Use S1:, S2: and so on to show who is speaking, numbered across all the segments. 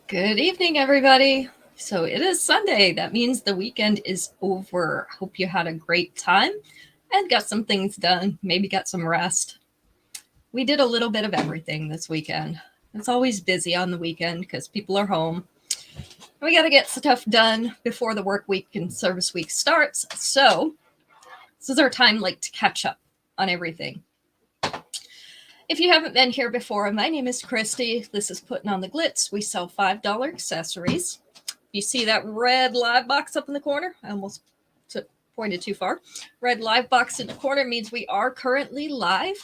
S1: Good evening, everybody. So it is Sunday. That means the weekend is over. Hope you had a great time and got some things done. Maybe got some rest. We did a little bit of everything this weekend. It's always busy on the weekend because people are home. We got to get stuff done before the work week and service week starts. So this is our time to catch up on everything. If you haven't been here before, my name is Christy. This is Putting on the Glitz. We sell $5 accessories. You see that red live box up in the corner? I almost pointed too far. Red live box in the corner means we are currently live.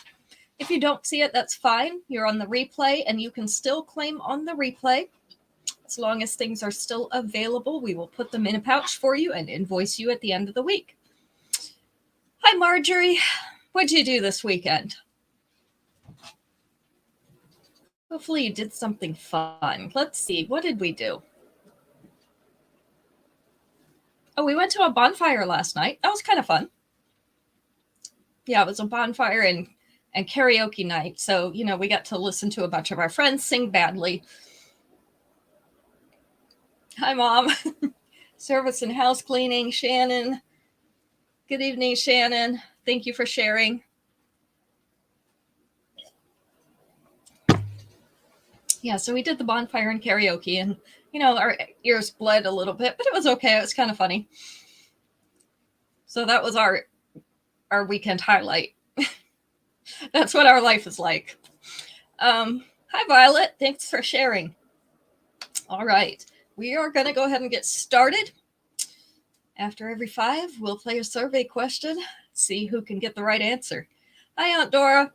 S1: If you don't see it, that's fine. You're on the replay and you can still claim on the replay. As long as things are still available, we will put them in a pouch for you and invoice you at the end of the week. Hi, Marjorie. What'd you do this weekend? Hopefully you did something fun. Let's see. What did we do? Oh, we went to a bonfire last night. That was kind of fun. Yeah, it was a bonfire and karaoke night. So, we got to listen to a bunch of our friends sing badly. Hi, Mom. Service and house cleaning, Shannon. Good evening, Shannon. Thank you for sharing. Yeah, so we did the bonfire and karaoke, and our ears bled a little bit, but it was okay. It was kind of funny. So that was our weekend highlight. That's what our life is like. Hi, Violet. Thanks for sharing. All right, we are going to go ahead and get started. After every 5, we'll play a survey question, see who can get the right answer. Hi, Aunt Dora.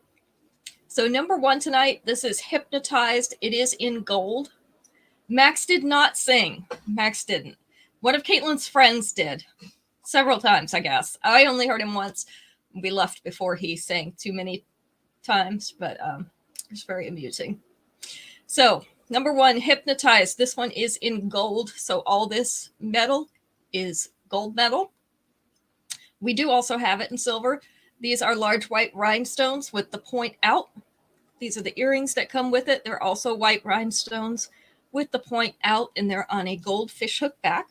S1: So number 1 tonight, this is Hypnotized. It is in gold. Max did not sing. Max didn't. One of Caitlin's friends did. Several times, I guess. I only heard him once. We left before he sang too many times, but it was very amusing. So number 1, Hypnotized. This one is in gold. So all this metal is gold metal. We do also have it in silver. These are large white rhinestones with the point out. These are the earrings that come with it. They're also white rhinestones with the point out, and they're on a gold fish hook back.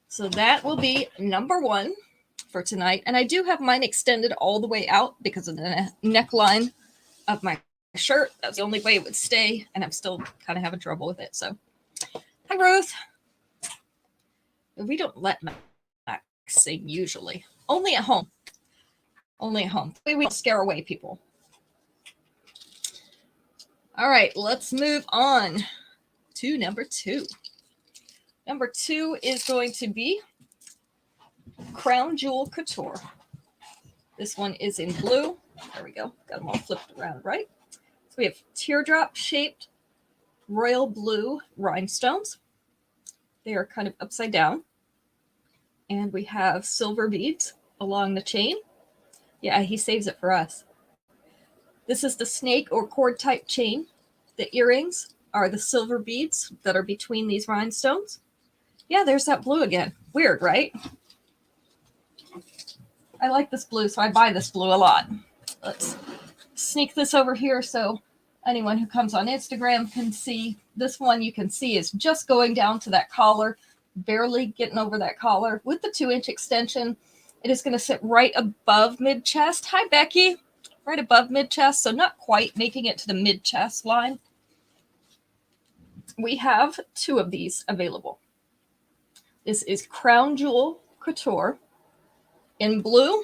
S1: So that will be number 1 for tonight. And I do have mine extended all the way out because of the neckline of my shirt. That's the only way it would stay, and I'm still kind of having trouble with it. So, hi, Ruth. We don't let Max sing usually. Only at home. Only at home. We don't scare away people. All right, let's move on to number 2. Number 2 is going to be Crown Jewel Couture. This one is in blue. There we go. Got them all flipped around, right? So we have teardrop-shaped royal blue rhinestones. They are kind of upside down. And we have silver beads along the chain. Yeah, he saves it for us. This is the snake or cord type chain. The earrings are the silver beads that are between these rhinestones. Yeah, there's that blue again. Weird, right? I like this blue, so I buy this blue a lot. Let's sneak this over here so anyone who comes on Instagram can see. This one you can see is just going down to that collar, barely getting over that collar. With the 2-inch extension, it is going to sit right above mid-chest. Hi, Becky. Right above mid-chest, so not quite making it to the mid-chest line. We have 2 of these available. This is Crown Jewel Couture in blue,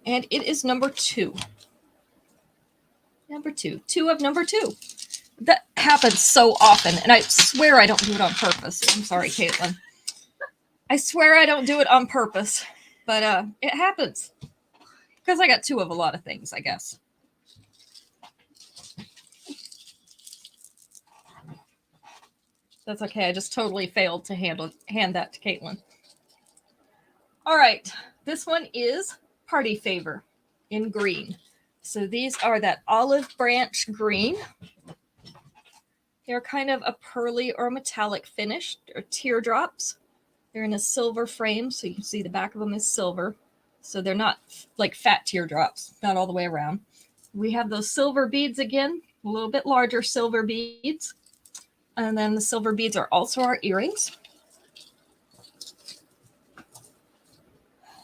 S1: and it is number 2. Number 2. 2 of number 2. That happens so often, and I swear I don't do it on purpose. I'm sorry, Caitlin. I swear I don't do it on purpose, but it happens. Because I got 2 of a lot of things, I guess. That's okay. I just totally failed to hand that to Caitlin. All right. This one is Party Favor in green. So these are that olive branch green. They're kind of a pearly or metallic finish. They're teardrops. They're in a silver frame, so you can see the back of them is silver. So they're not like fat teardrops, not all the way around. We have those silver beads again, a little bit larger silver beads And then the silver beads are also our earrings.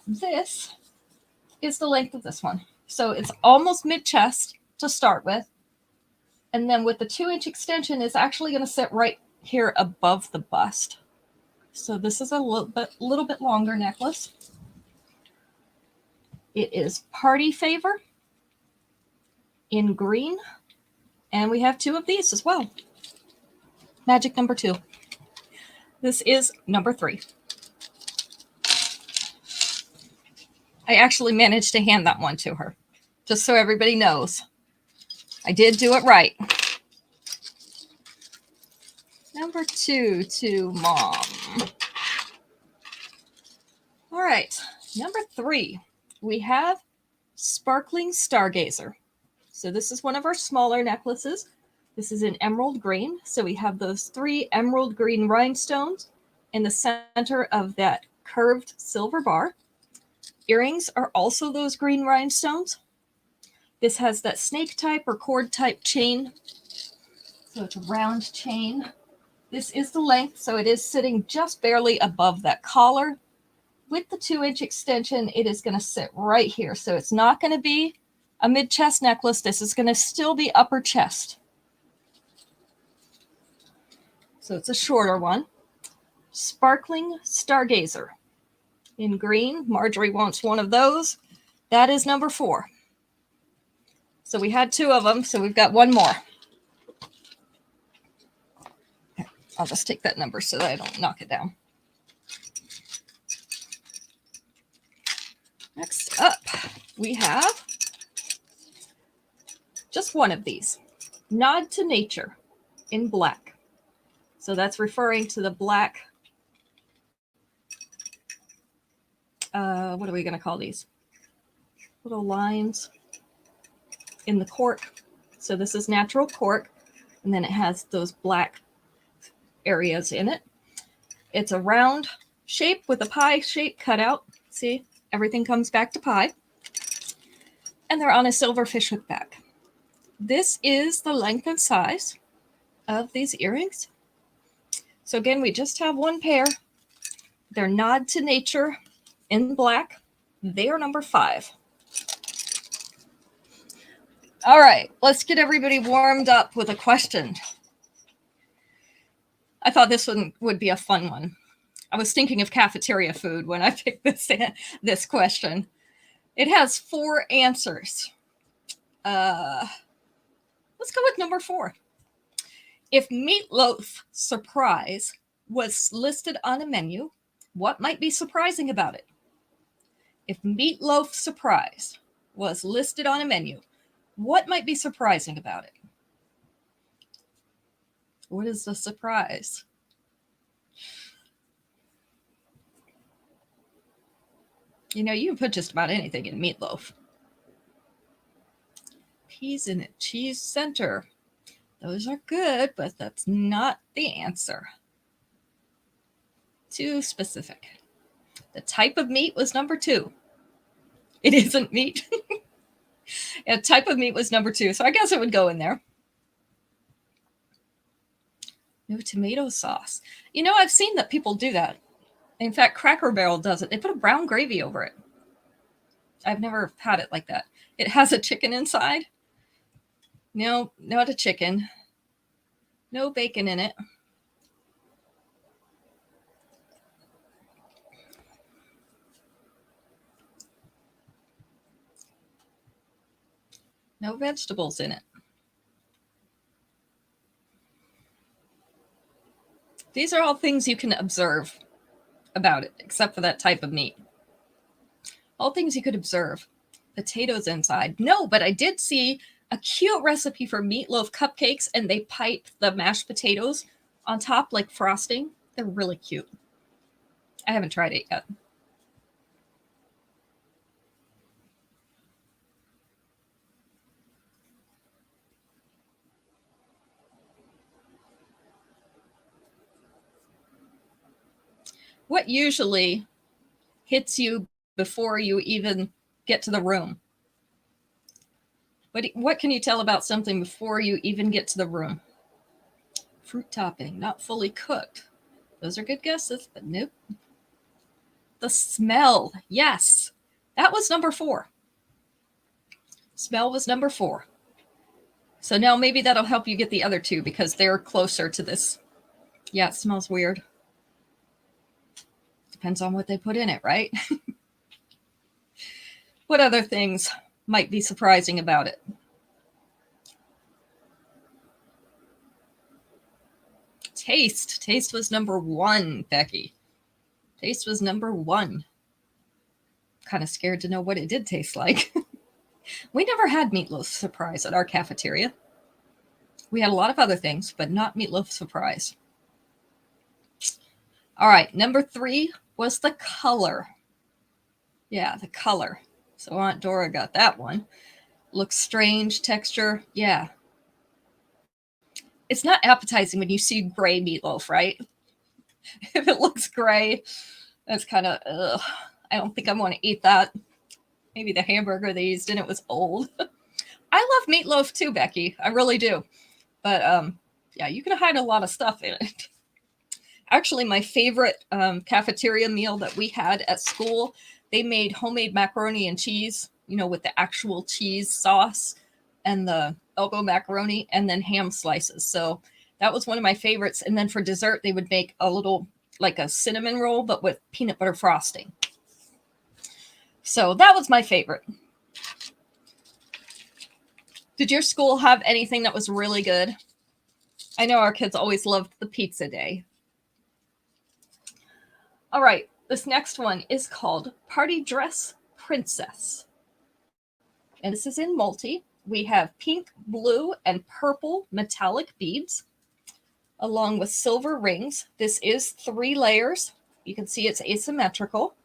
S1: This is the length of this one. So it's almost mid-chest to start with. And then with the 2-inch extension, it's actually going to sit right here above the bust. So this is a little bit longer necklace. It is Party Favor in green. And we have 2 of these as well. Magic number 2. This is number 3. I actually managed to hand that one to her, just so everybody knows. I did do it right. Number 2 to Mom. All right, number 3, we have Sparkling Stargazer. So this is one of our smaller necklaces. This is in emerald green. So we have those 3 emerald green rhinestones in the center of that curved silver bar. Earrings are also those green rhinestones. This has that snake type or cord type chain. So it's a round chain. This is the length, so it is sitting just barely above that collar. With the 2-inch extension, it is going to sit right here. So it's not going to be a mid-chest necklace. This is going to still be upper chest. So it's a shorter one. Sparkling Stargazer in green. Marjorie wants one of those. That is number 4. So we had 2 of them, so we've got 1 more. I'll just take that number so that I don't knock it down. Next up, we have just 1 of these. Nod to Nature in black. So that's referring to the black, what are we going to call these? Little lines in the cork. So this is natural cork, and then it has those black areas in it. It's a round shape with a pie shape cut out. See? Everything comes back to pie. And they're on a silver fishhook back. This is the length and size of these earrings. So again, we just have 1 pair. They're Nod to Nature in black. They are number 5. All right, let's get everybody warmed up with a question. I thought this one would be a fun one. I was thinking of cafeteria food when I picked this question. It has 4 answers. Let's go with number 4. If meatloaf surprise was listed on a menu, what might be surprising about it? If meatloaf surprise was listed on a menu, what might be surprising about it? What is the surprise? You know, you can put just about anything in meatloaf. Peas in it, cheese center. Those are good, but that's not the answer. Too specific. The type of meat was number 2. It isn't meat. Yeah, type of meat was number 2, so I guess it would go in there. No tomato sauce. You know, I've seen that people do that. In fact, Cracker Barrel does it. They put a brown gravy over it. I've never had it like that. It has a chicken inside. No, not a chicken. No bacon in it. No vegetables in it. These are all things you can observe about it, except for that type of meat. All things you could observe. Potatoes inside. No, but I did see a cute recipe for meatloaf cupcakes, and they pipe the mashed potatoes on top like frosting. They're really cute. I haven't tried it yet. What usually hits you before you even get to the room? What can you tell about something before you even get to the room? Fruit topping, not fully cooked. Those are good guesses, but nope. The smell, yes. That was number 4. Smell was number 4. So now maybe that'll help you get the other 2 because they're closer to this. Yeah, it smells weird. Depends on what they put in it, right? What other things might be surprising about it? Taste. Taste was number 1, Becky. Taste was number 1. Kind of scared to know what it did taste like. We never had meatloaf surprise at our cafeteria. We had a lot of other things, but not meatloaf surprise. All right, number 3 was the color. Yeah, the color. So Aunt Dora got that one. Looks strange, texture. Yeah. It's not appetizing when you see gray meatloaf, right? If it looks gray, that's kind of, ugh. I don't think I want to eat that. Maybe the hamburger they used in it was old. I love meatloaf too, Becky. I really do. But yeah, you can hide a lot of stuff in it. Actually, my favorite cafeteria meal that we had at school, they made homemade macaroni and cheese, you know, with the actual cheese sauce and the elbow macaroni and then ham slices. So that was one of my favorites. And then for dessert, they would make a little, like a cinnamon roll, but with peanut butter frosting. So that was my favorite. Did your school have anything that was really good? I know our kids always loved the pizza day. All right, this next one is called Party Dress Princess. And this is in multi. We have pink, blue, and purple metallic beads, along with silver rings. This is 3 layers. You can see it's asymmetrical.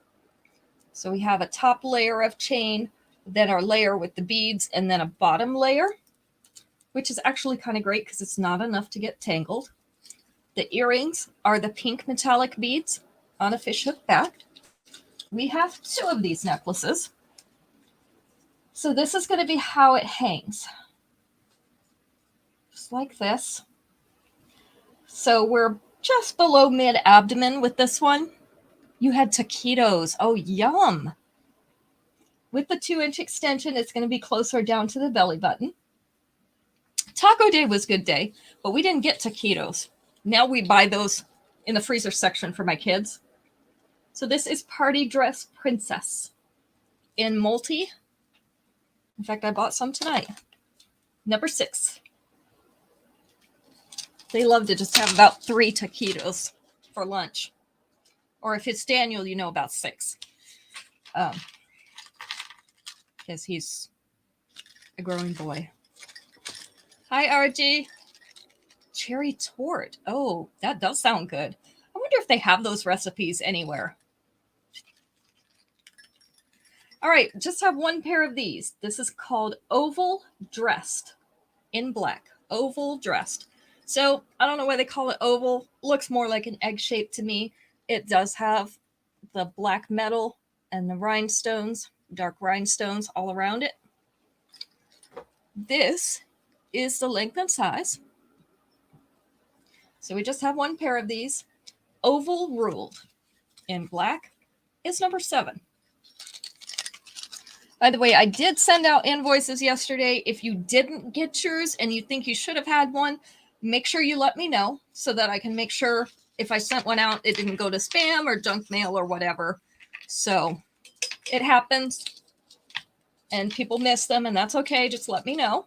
S1: So we have a top layer of chain, then our layer with the beads, and then a bottom layer, which is actually kind of great because it's not enough to get tangled. The earrings are the pink metallic beads on a fishhook back. We have 2 of these necklaces. So this is going to be how it hangs. Just like this. So we're just below mid-abdomen with this one. You had taquitos. Oh, yum. With the 2-inch extension, it's going to be closer down to the belly button. Taco day was good day, but we didn't get taquitos. Now we buy those in the freezer section for my kids. So this is Party Dress Princess in multi. In fact, I bought some tonight. Number 6. They love to just have about 3 taquitos for lunch. Or if it's Daniel, you know, about 6. Because he's a growing boy. Hi, RG. Cherry tort. Oh, that does sound good. I wonder if they have those recipes anywhere. All right, just have 1 pair of these. This is called Oval Dressed in black. Oval Dressed. So I don't know why they call it oval. Looks more like an egg shape to me. It does have the black metal and the rhinestones, dark rhinestones all around it. This is the length and size. So we just have 1 pair of these. Oval ruled in black is number 7. By the way, I did send out invoices yesterday. If you didn't get yours and you think you should have had one, make sure you let me know so that I can make sure if I sent one out, it didn't go to spam or junk mail or whatever. So it happens and people miss them, and that's okay. Just let me know.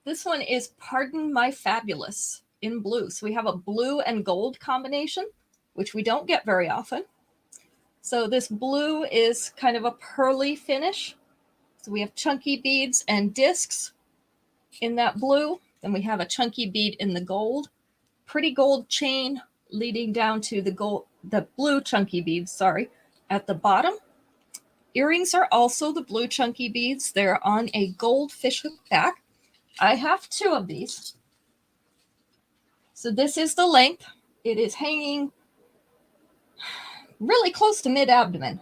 S1: This one is Pardon My Fabulous in blue. So we have a blue and gold combination, which we don't get very often. So this blue is kind of a pearly finish. So we have chunky beads and discs in that blue. Then we have a chunky bead in the gold. Pretty gold chain leading down to the blue chunky beads, at the bottom. Earrings are also the blue chunky beads. They're on a gold fishhook back. I have 2 of these. So this is the length. It is hanging really close to mid-abdomen.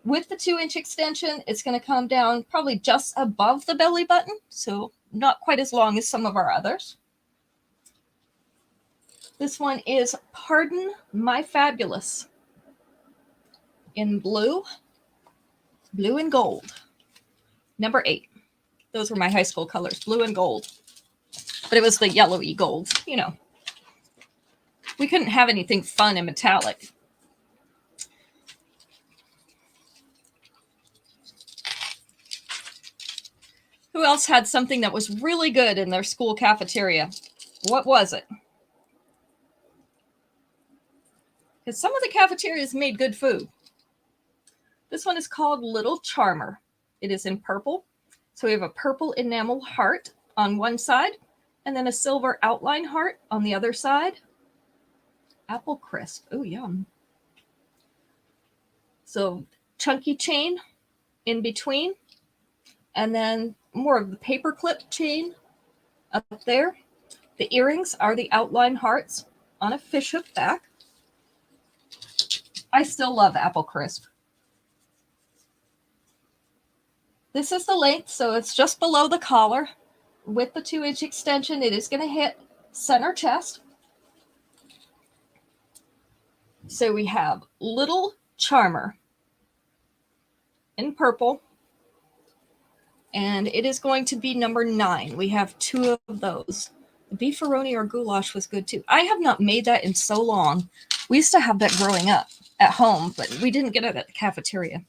S1: With the 2-inch extension, it's going to come down probably just above the belly button. So not quite as long as some of our others. This one is Pardon My Fabulous in blue and gold. Number 8. Those were my high school colors, blue and gold. But it was the yellowy gold, you know. We couldn't have anything fun and metallic. Who else had something that was really good in their school cafeteria? What was it? Because some of the cafeterias made good food. This one is called Little Charmer. It is in purple. So we have a purple enamel heart on one side, and then a silver outline heart on the other side. Apple crisp. Oh, yum. So chunky chain in between, and then more of the paperclip chain up there. The earrings are the outline hearts on a fishhook back. I still love apple crisp. This is the length, so it's just below the collar. With the 2-inch extension, it is going to hit center chest. So we have Little Charmer in purple, and it is going to be number 9. We have 2 of those. The beefaroni or goulash was good too. I have not made that in so long. We used to have that growing up at home, but we didn't get it at the cafeteria.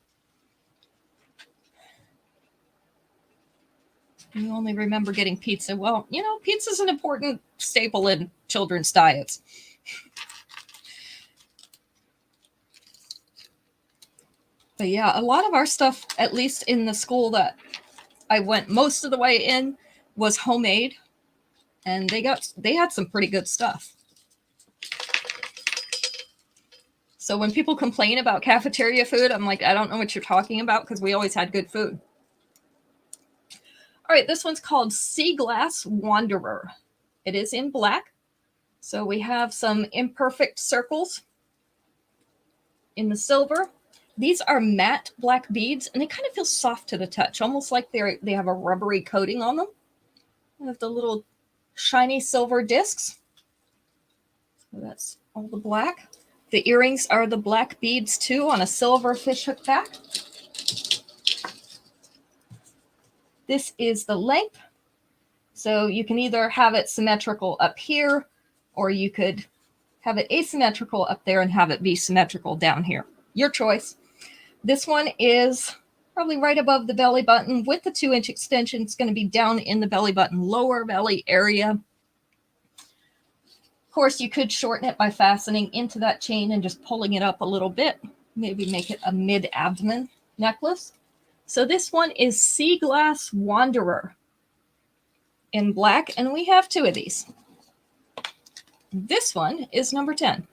S1: You only remember getting pizza. Well, you know, pizza is an important staple in children's diets. But yeah, a lot of our stuff, at least in the school that I went most of the way in, was homemade. And they had some pretty good stuff. So when people complain about cafeteria food, I'm like, I don't know what you're talking about, because we always had good food. All right, this one's called Sea Glass Wanderer. It is in black. So we have some imperfect circles in the silver. These are matte black beads, and they kind of feel soft to the touch, almost like they have a rubbery coating on them. We have the little shiny silver discs. So that's all the black. The earrings are the black beads too, on a silver fishhook back. This is the length. So you can either have it symmetrical up here, or you could have it asymmetrical up there and have it be symmetrical down here. Your choice. This one is probably right above the belly button. With the 2-inch extension, it's going to be down in the belly button, lower belly area. Of course, you could shorten it by fastening into that chain and just pulling it up a little bit. Maybe make it a mid-abdomen necklace. So this one is Sea Glass Wanderer in black, and we have 2 of these. This one is number 10.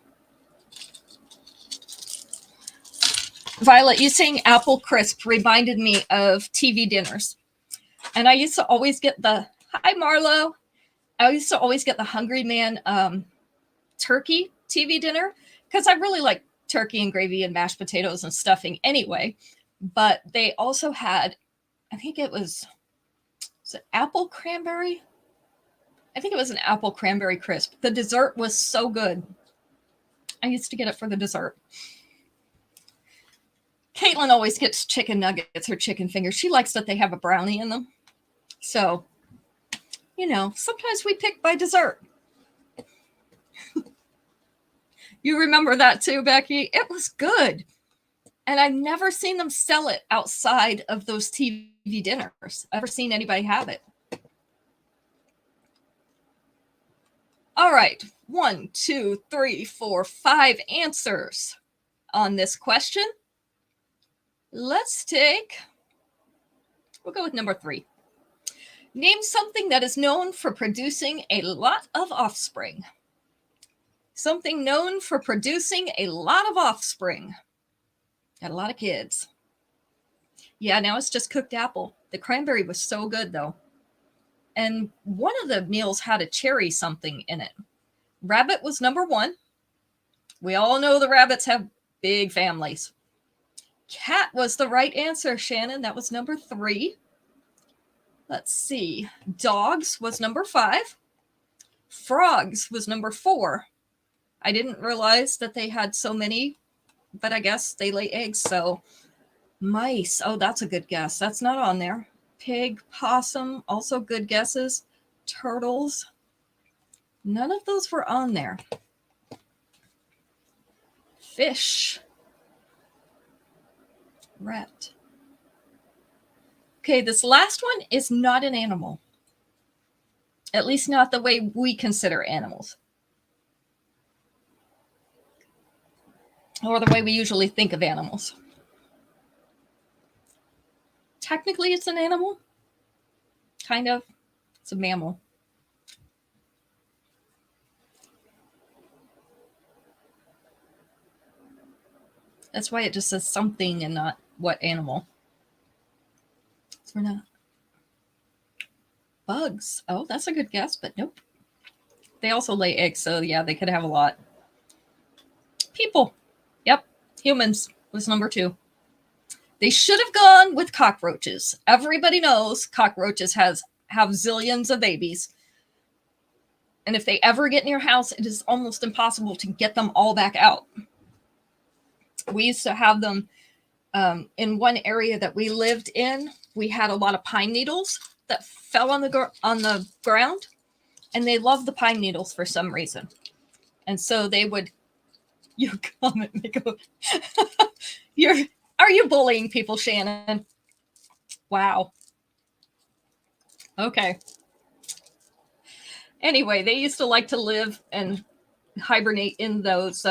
S1: Violet, you saying apple crisp reminded me of TV dinners. And I used to always get hi Marlo. I used to always get the Hungry Man turkey TV dinner, because I really like turkey and gravy and mashed potatoes and stuffing anyway. But they also had, I think it was it apple cranberry? I think it was an apple cranberry crisp. The dessert was so good. I used to get it for the dessert. Caitlin always gets chicken nuggets or chicken fingers. She likes that they have a brownie in them. So, you know, sometimes we pick by dessert. You remember that too, Becky? It was good. And I've never seen them sell it outside of those TV dinners. I've never seen anybody have it. All right. 1, 2, 3, 4, 5 answers on this question. We'll go with number 3. Name something that is known for producing a lot of offspring. Something known for producing a lot of offspring. Got a lot of kids. Yeah, now it's just cooked apple. The cranberry was so good, though. And one of the meals had a cherry something in it. Rabbit was number 1. We all know the rabbits have big families. Cat was the right answer, Shannon. That was number 3. Let's see. Dogs was number 5. Frogs was number 4. I didn't realize that they had so many, but I guess they lay eggs. So mice. Oh, that's a good guess. That's not on there. Pig, possum, also good guesses. Turtles. None of those were on there. Fish. Rat. Okay, this last one is not an animal. At least not the way we consider animals. Or the way we usually think of animals. Technically, it's an animal. Kind of. It's a mammal. That's why it just says something and not what animal. So we're not. Bugs. Oh, that's a good guess, but nope. They also lay eggs, so yeah, they could have a lot. People. Yep. Humans was number 2. They should have gone with cockroaches. Everybody knows cockroaches have zillions of babies. And if they ever get in your house, it is almost impossible to get them all back out. We used to have them in one area that we lived in. We had a lot of pine needles that fell on the ground, and they loved the pine needles for some reason. And so they would, you comment, Miko. Are you bullying people, Shannon? Wow. Okay. Anyway, they used to like to live and hibernate in those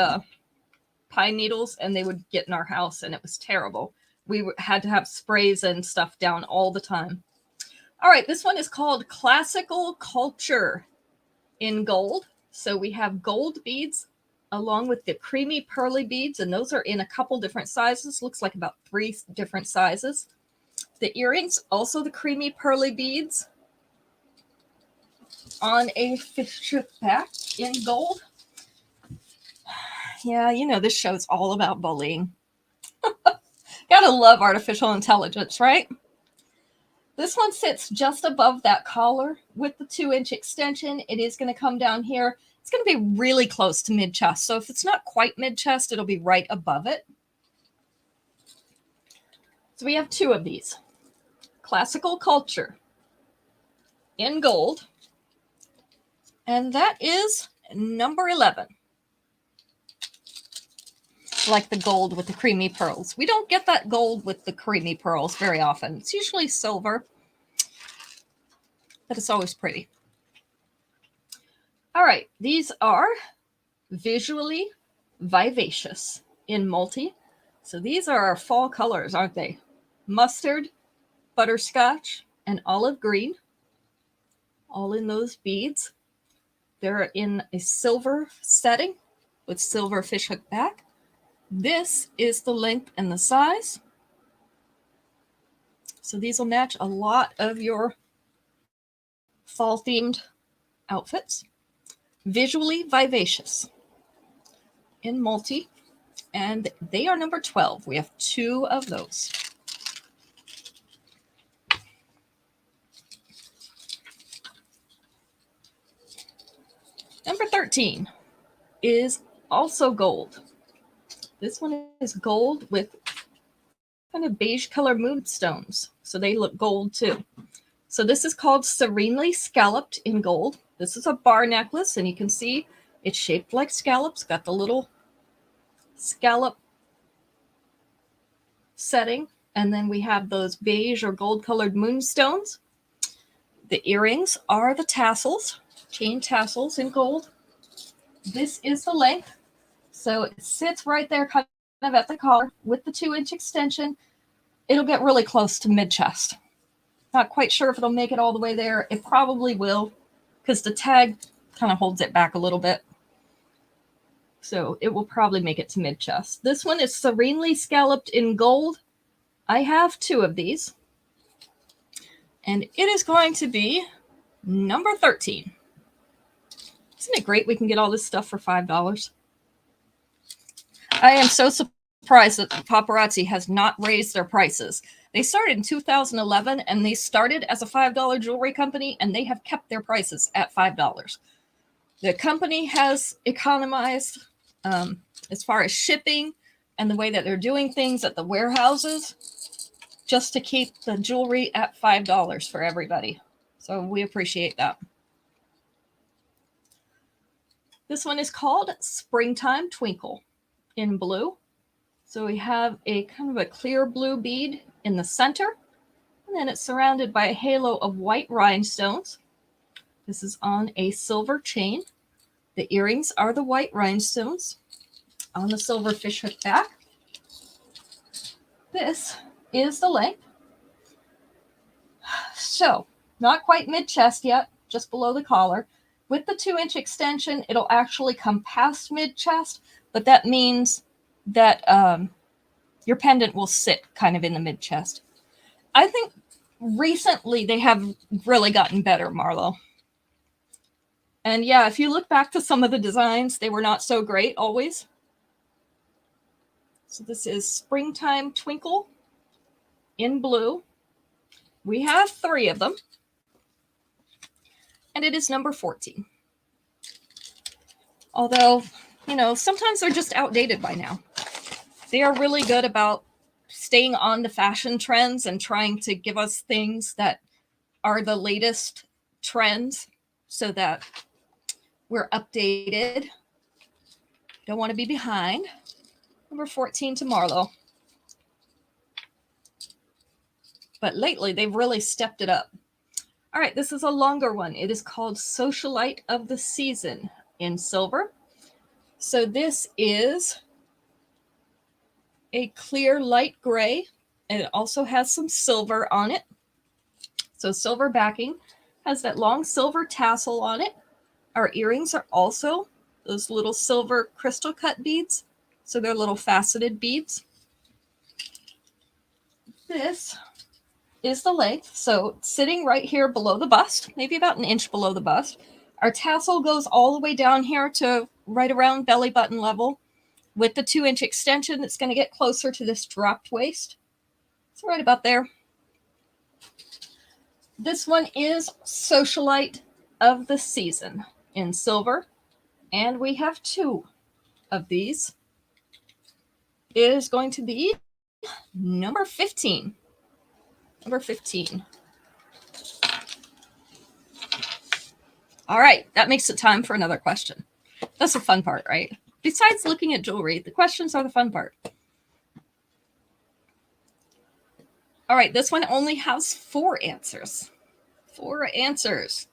S1: pine needles, and they would get in our house, and it was terrible. We had to have sprays and stuff down all the time. All right, this one is called Classical Culture in gold. So we have gold beads along with the creamy pearly beads, and those are in a couple different sizes. Looks like about 3 different sizes. The earrings, also the creamy pearly beads on a fish back in gold. Yeah, you know, this show's all about bullying. Gotta love artificial intelligence, right? This one sits just above that collar with the 2-inch extension. It is going to come down here. It's going to be really close to mid-chest. So if it's not quite mid-chest, it'll be right above it. So we have 2 of these. Classical Culture in gold. And that is number 11. Like the gold with the creamy pearls. We don't get that gold with the creamy pearls very often. It's usually silver, but it's always pretty. All right, these are visually vivacious in multi. So these are our fall colors, aren't they? Mustard, butterscotch, and olive green, all in those beads. They're in a silver setting with silver fishhook back. This is the length and the size. So these will match a lot of your fall themed outfits. Visually vivacious in multi, and they are number 12. We have 2 of those. Number 13 is also gold. This one is gold with kind of beige color moonstones. So they look gold too. So this is called Serenely Scalloped in gold. This is a bar necklace, and you can see it's shaped like scallops. Got the little scallop setting. And then we have those beige or gold colored moonstones. The earrings are the tassels, chain tassels in gold. This is the length. So it sits right there kind of at the collar with the 2-inch extension. It'll get really close to mid-chest. Not quite sure if it'll make it all the way there. It probably will, because the tag kind of holds it back a little bit. So it will probably make it to mid-chest. This one is Serenely Scalloped in gold. I have 2 of these. And it is going to be number 13. Isn't it great we can get all this stuff for $5? I am so surprised that Paparazzi has not raised their prices. They started in 2011, and they started as a $5 jewelry company, and they have kept their prices at $5. The company has economized as far as shipping and the way that they're doing things at the warehouses just to keep the jewelry at $5 for everybody. So we appreciate that. This one is called Springtime Twinkle in blue. So we have a kind of a clear blue bead in the center, and then it's surrounded by a halo of white rhinestones. This is on a silver chain. The earrings are the white rhinestones on the silver fishhook back. This is the length. So, not quite mid-chest yet, just below the collar. With the 2-inch extension, it'll actually come past mid-chest, but that means that your pendant will sit kind of in the mid-chest. I think recently they have really gotten better, Marlo. And yeah, if you look back to some of the designs, they were not so great always. So this is Springtime Twinkle in blue. We have 3 of them. And it is number 14. Although, you know, sometimes they're just outdated by now. They are really good about staying on the fashion trends and trying to give us things that are the latest trends so that we're updated. Don't want to be behind. Number 14 to Marlo. But lately, they've really stepped it up. All right, this is a longer one. It is called Socialite of the Season in silver. So this is a clear light gray, and it also has some silver on it. So silver backing, has that long silver tassel on it. Our earrings are also those little silver crystal cut beads. So they're little faceted beads. This is the length. So sitting right here below the bust, maybe about 1 inch below the bust. Our tassel goes all the way down here to right around belly button level. With the 2-inch extension, it's going to get closer to this dropped waist. So right about there. This one is Socialite of the Season in silver. And we have 2 of these. It is going to be number 15. Number 15. All right, that makes it time for another question. That's the fun part, right? Besides looking at jewelry, the questions are the fun part. All right, this one only has 4 answers. 4 answers.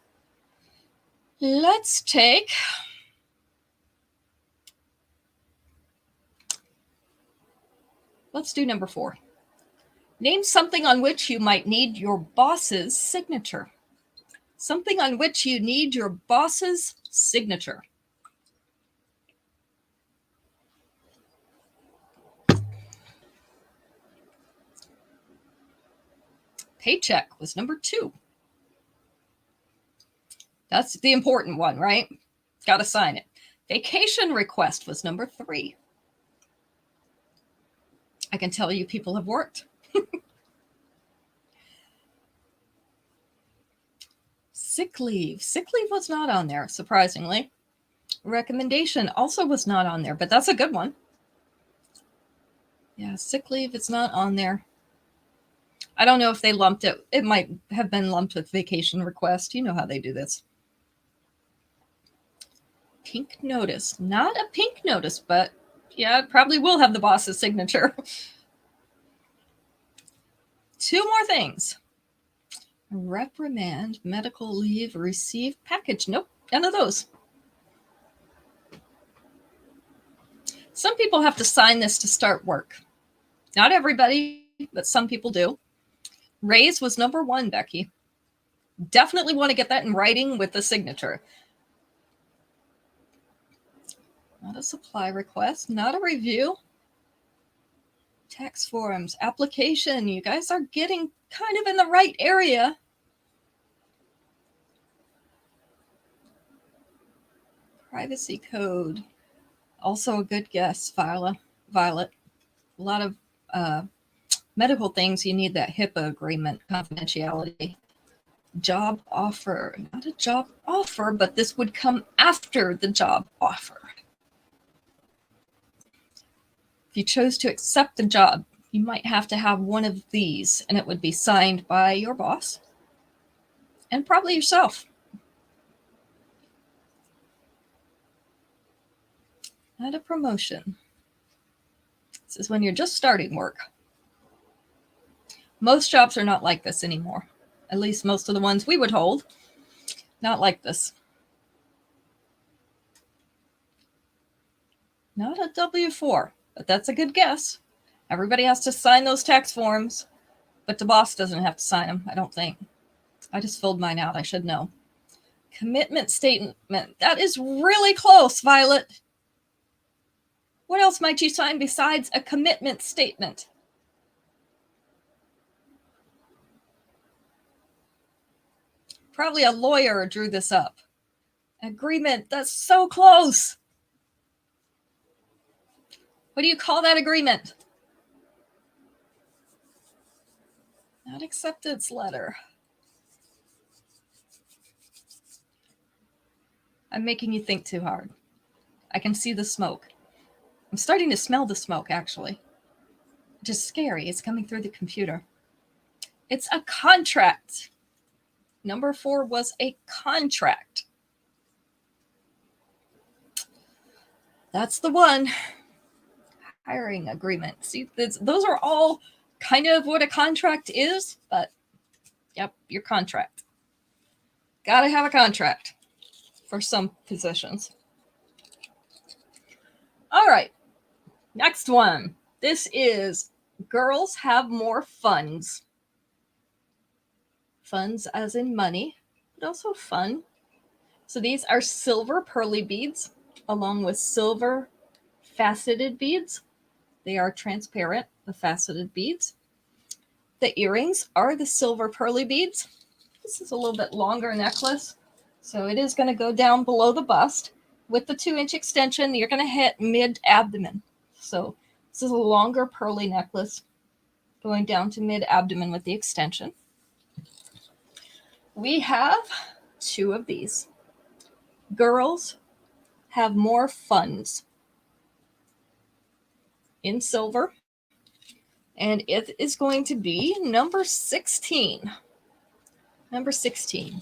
S1: Let's do number 4. Name something on which you might need your boss's signature. Something on which you need your boss's signature. Paycheck was number 2. That's the important one, right? Got to sign it. Vacation request was number 3. I can tell you people have worked. Sick leave. Sick leave was not on there, surprisingly. Recommendation also was not on there, but that's a good one. Yeah, sick leave, it's not on there. I don't know if they lumped it. It might have been lumped with vacation request. You know how they do this. Pink notice. Not a pink notice, but yeah, it probably will have the boss's signature. 2 more things. Reprimand, medical leave, received package. Nope, none of those. Some people have to sign this to start work. Not everybody, but some people do. Raise was number 1, Becky. Definitely want to get that in writing with the signature. Not a supply request, not a review. Tax forms, application. You guys are getting kind of in the right area. Privacy code. Also a good guess, Violet. A lot of medical things, you need that HIPAA agreement, confidentiality. Job offer. Not a job offer, but this would come after the job offer. If you chose to accept the job, you might have to have one of these, and it would be signed by your boss and probably yourself. Not a promotion. This is when you're just starting work. Most jobs are not like this anymore. At least most of the ones we would hold, not like this. Not a W-4, but that's a good guess. Everybody has to sign those tax forms, but the boss doesn't have to sign them, I don't think. I just filled mine out. I should know. Commitment statement. That is really close, Violet. What else might you sign besides a commitment statement? Probably a lawyer drew this up. Agreement. That's so close. What do you call that agreement? Not acceptance letter. I'm making you think too hard. I can see the smoke. I'm starting to smell the smoke, actually. Which is scary. It's coming through the computer. It's a contract. Number 4 was a contract. That's the one. Hiring agreement. See, those are all kind of what a contract is, but yep, your contract. Gotta have a contract for some positions. All right, next one. This is girls have more funds. Funds as in money, but also fun. So these are silver pearly beads along with silver faceted beads. They are transparent, the faceted beads. The earrings are the silver pearly beads. This is a little bit longer necklace, so it is going to go down below the bust. With the 2-inch extension, you're going to hit mid-abdomen. So this is a longer pearly necklace going down to mid-abdomen with the extension. We have 2 of these. Girls have more funds in silver, and it is going to be number 16. Number 16.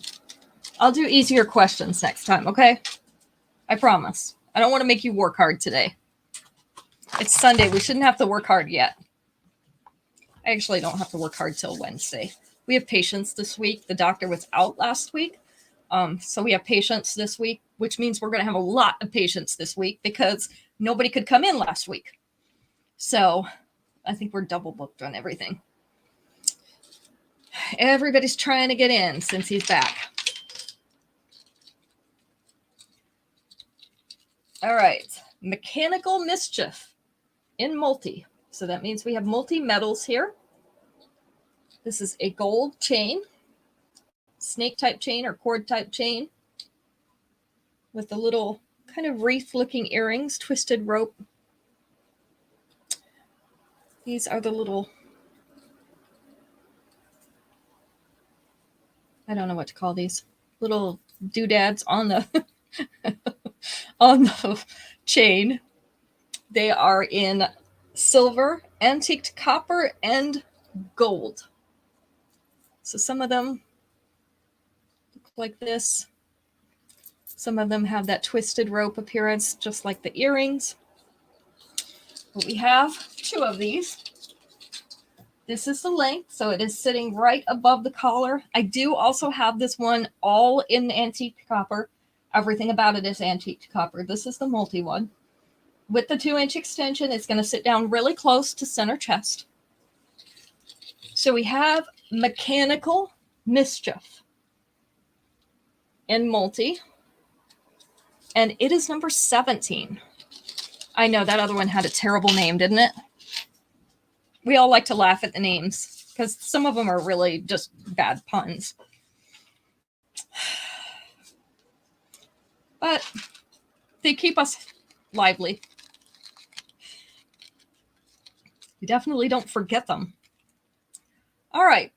S1: I'll do easier questions next time, okay? I promise. I don't want to make you work hard today. It's Sunday. We shouldn't have to work hard yet. I actually don't have to work hard till Wednesday. We have patients this week. The doctor was out last week. So we have patients this week, which means we're going to have a lot of patients this week because nobody could come in last week. So I think we're double booked on everything. Everybody's trying to get in since he's back. All right. Mechanical mischief in multi. So that means we have multi-metals here. This is a gold chain, snake type chain or cord type chain with the little kind of wreath looking earrings, twisted rope. These are the little, I don't know what to call these, little doodads on the on the chain. They are in silver, antiqued copper, and gold. So some of them look like this. Some of them have that twisted rope appearance, just like the earrings. But we have 2 of these. This is the length, so it is sitting right above the collar. I do also have this one all in antique copper. Everything about it is antique copper. This is the multi one. With the 2-inch extension, it's going to sit down really close to center chest. So we have mechanical mischief in multi. And it is number 17. I know that other one had a terrible name, didn't it? We all like to laugh at the names because some of them are really just bad puns. But they keep us lively. We definitely don't forget them. All right.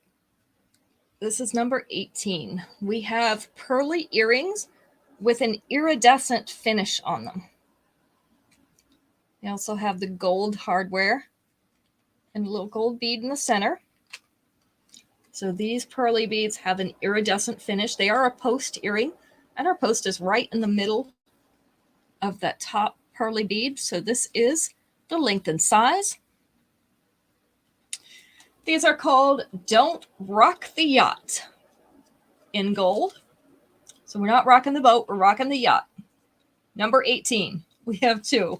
S1: This is number 18. We have pearly earrings with an iridescent finish on them. They also have the gold hardware and a little gold bead in the center. So these pearly beads have an iridescent finish. They are a post earring, and our post is right in the middle of that top pearly bead. So this is the length and size. These are called Don't Rock the Yacht in gold. So we're not rocking the boat, we're rocking the yacht. Number 18, we have 2.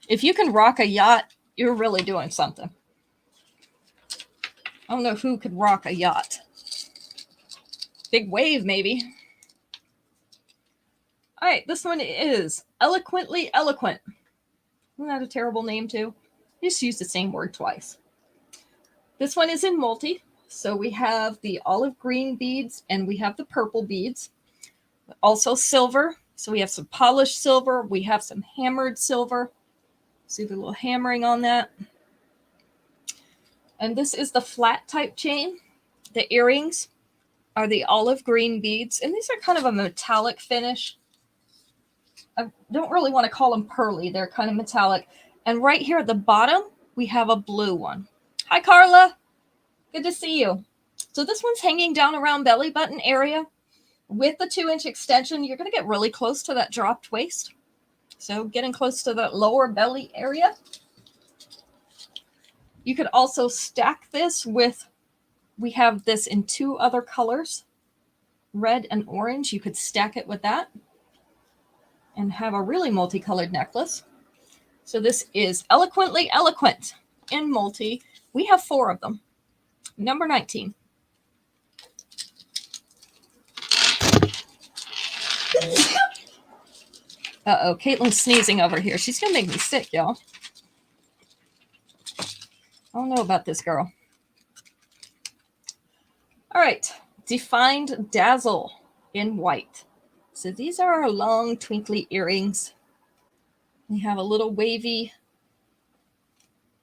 S1: If you can rock a yacht, you're really doing something. I don't know who could rock a yacht. Big wave, maybe. All right, this one is Eloquently Eloquent. Isn't that a terrible name too? Just use the same word twice. This one is in multi. So we have the olive green beads and we have the purple beads. Also silver. So we have some polished silver. We have some hammered silver. See the little hammering on that. And this is the flat type chain. The earrings are the olive green beads. And these are kind of a metallic finish. I don't really want to call them pearly. They're kind of metallic. And right here at the bottom, we have a blue one. Hi, Carla. Good to see you. So this one's hanging down around belly button area. With the 2-inch extension, you're going to get really close to that dropped waist. So getting close to that lower belly area. You could also stack this with, we have this in 2 other colors, red and orange. You could stack it with that and have a really multicolored necklace. So this is Eloquently Eloquent in multi. We have 4 of them. Number 19. Uh-oh, Caitlin's sneezing over here. She's going to make me sick, y'all. I don't know about this girl. All right, Defined Dazzle in white. So these are our long twinkly earrings. We have a little wavy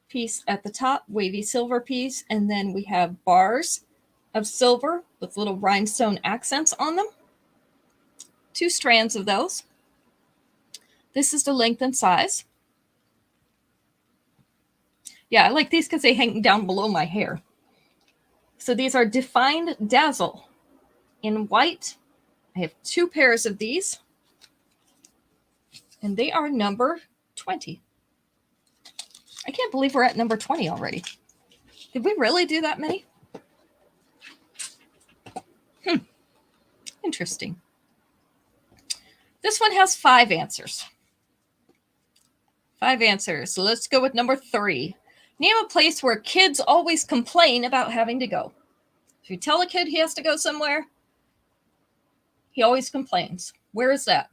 S1: piece at the top, wavy silver piece, and then we have bars of silver with little rhinestone accents on them. 2 strands of those. This is the length and size. Yeah, I like these because they hang down below my hair. So these are Defined Dazzle in white. I have 2 pairs of these. And they are number 20. I can't believe we're at number 20 already. Did we really do that many? Interesting. This one has 5 answers. 5 answers. So let's go with number 3. Name a place where kids always complain about having to go. If you tell a kid he has to go somewhere, he always complains. Where is that?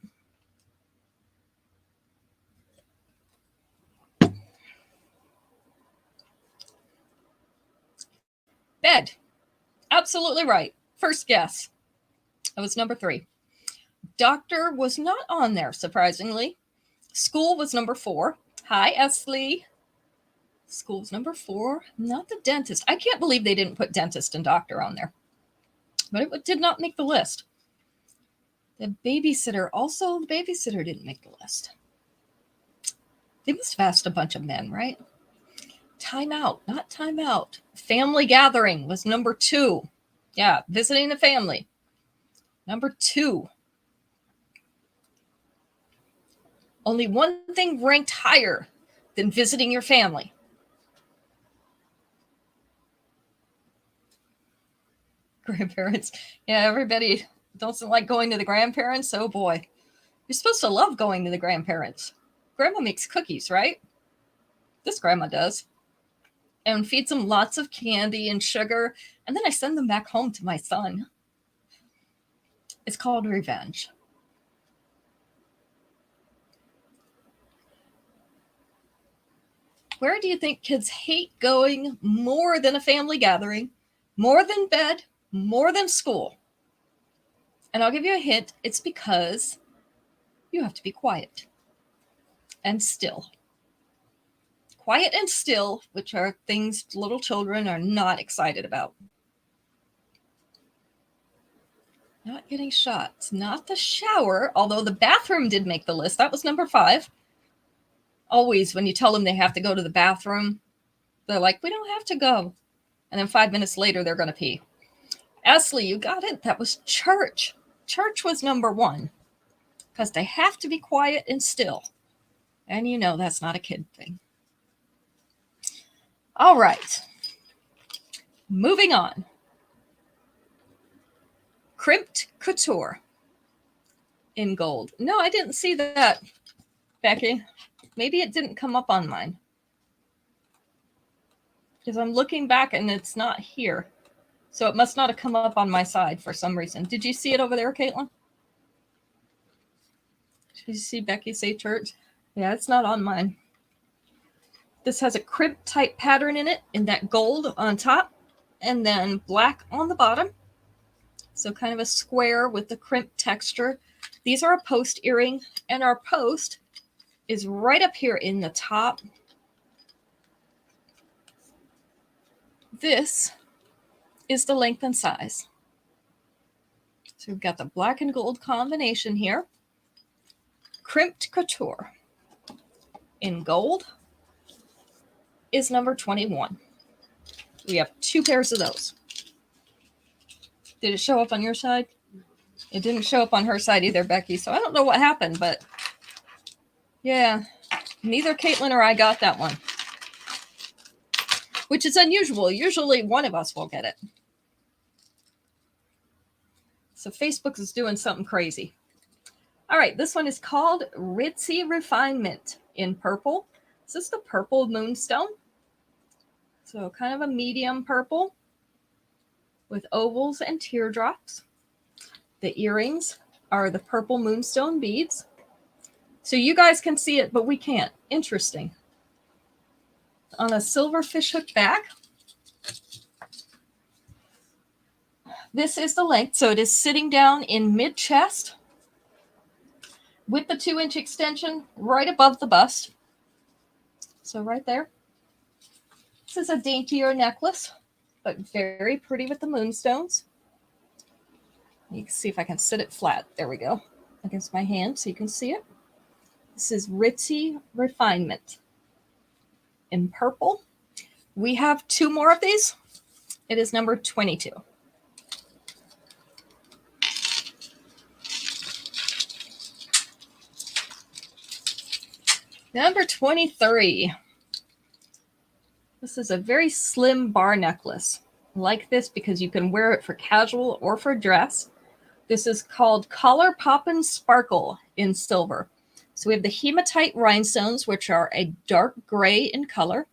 S1: Bed. Absolutely right. First guess. That was number 3. Doctor was not on there, surprisingly. School was number 4. Hi, Esley. School's number 4. Not the dentist. I can't believe they didn't put dentist and doctor on there. But it did not make the list. The babysitter. Also, the babysitter didn't make the list. They must have asked a bunch of men, right? Time out. Not time out. Family gathering was number 2. Yeah, visiting the family. Number 2. Only one thing ranked higher than visiting your family. Grandparents. Yeah, everybody doesn't like going to the grandparents. Oh boy. You're supposed to love going to the grandparents. Grandma makes cookies, right? This grandma does. And feeds them lots of candy and sugar. And then I send them back home to my son. It's called revenge. Where do you think kids hate going more than a family gathering, more than bed, more than school? And I'll give you a hint. It's because you have to be quiet and still. Quiet and still, which are things little children are not excited about. Not getting shots. Not the shower, although the bathroom did make the list. That was number 5. Always, when you tell them they have to go to the bathroom, they're like, we don't have to go. And then 5 minutes later, they're going to pee. Ashley, you got it. That was church. Church was number 1 because they have to be quiet and still. And you know that's not a kid thing. All right. Moving on. Crimped couture in gold. No, I didn't see that, Becky. Maybe it didn't come up on mine. Because I'm looking back and it's not here. So it must not have come up on my side for some reason. Did you see it over there, Caitlin? Did you see Becky say church? Yeah, it's not on mine. This has a crib type pattern in it, in that gold on top, and then black on the bottom. So kind of a square with the crimp texture. These are a post earring, and our post is right up here in the top. This is the length and size. So we've got the black and gold combination here. Crimped couture in gold is number 21. We have 2 pairs of those. Did it show up on your side? It didn't show up on her side either, Becky. So I don't know what happened, but yeah, neither Caitlin or I got that one, which is unusual. Usually one of us will get it. So Facebook is doing something crazy. All right, this one is called Ritzy Refinement in purple. This is the purple moonstone. So kind of a medium purple with ovals and teardrops. The earrings are the purple moonstone beads. So you guys can see it, but we can't. Interesting. On a silver fishhook back. This is the length. So it is sitting down in mid-chest with the 2-inch extension right above the bust. So right there. This is a daintier necklace, but very pretty with the moonstones. You can see if I can sit it flat. There we go. Against my hand so you can see it. This is Ritzy Refinement in purple. We have 2 more of these. It is number 22. Number 23. This is a very slim bar necklace. I like this because you can wear it for casual or for dress. This is called Collar Poppin' Sparkle in silver. So we have the hematite rhinestones, which are a dark gray in color,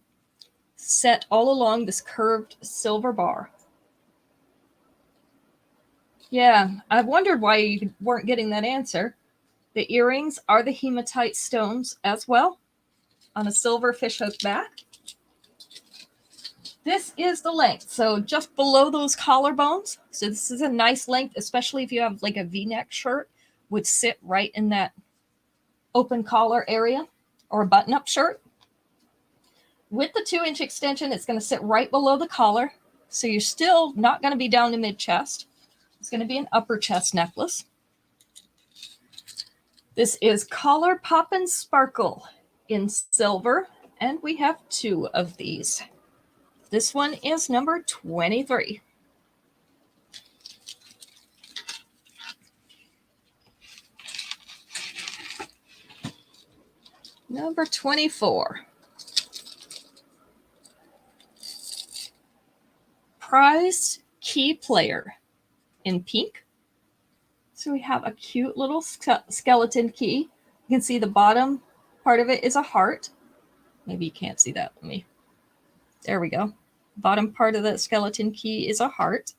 S1: set all along this curved silver bar. Yeah, I wondered why you weren't getting that answer. The earrings are the hematite stones as well on a silver fishhook back. This is the length, so just below those collarbones. So this is a nice length, especially if you have like a V-neck shirt, would sit right in that open collar area, or a button-up shirt. With the 2-inch extension, it's going to sit right below the collar, so you're still not going to be down to mid-chest. It's going to be an upper chest necklace. This is Collar Poppin' Sparkle in silver, and we have 2 of these. This one is number 23. Number 24. Prize Key Player in pink. So we have a cute little skeleton key. You can see the bottom part of it is a heart. Maybe you can't see that. There we go. Bottom part of the skeleton key is a heart.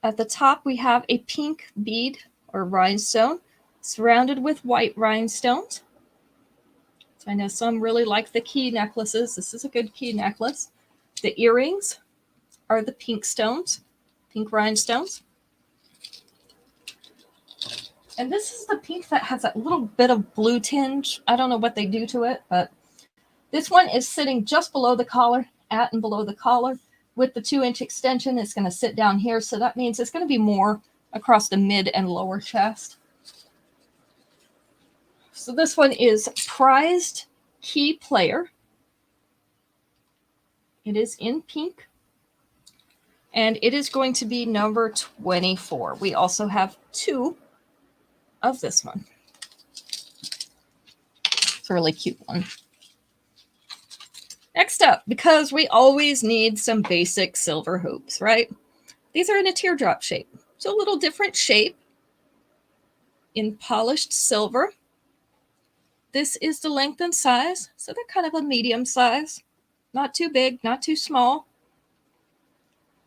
S1: At the top, we have a pink bead or rhinestone surrounded with white rhinestones. So I know some really like the key necklaces. This is a good key necklace. The earrings are the pink stones, pink rhinestones. And this is the pink that has a little bit of blue tinge. I don't know what they do to it, but this one is sitting just below the collar, at and below the collar. With the 2-inch extension, it's going to sit down here. So that means it's going to be more across the mid and lower chest. So this one is Prized Key Player. It is in pink. And it is going to be number 24. We also have 2 of this one. It's a really cute one. Next up, because we always need some basic silver hoops, right? These are in a teardrop shape. So a little different shape in polished silver. This is the length and size. So they're kind of a medium size. Not too big, not too small.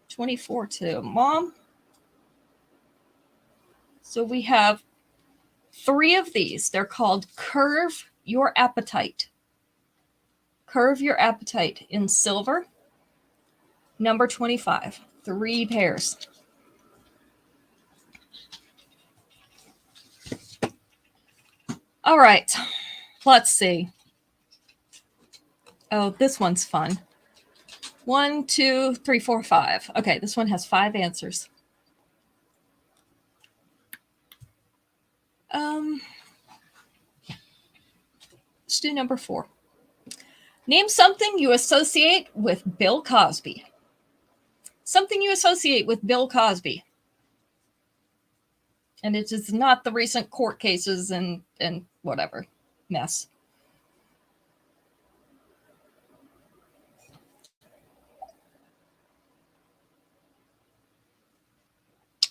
S1: 24 to mom. So we have 3 of these. They're called Curve Your Appetite. Curve Your Appetite in silver. Number 25. 3 pairs. All right. Let's see. Oh, this one's fun. 1, 2, 3, 4, 5. Okay, this one has 5 answers. Let's do number 4. Name something you associate with Bill Cosby. Something you associate with Bill Cosby. And it is not the recent court cases and whatever mess.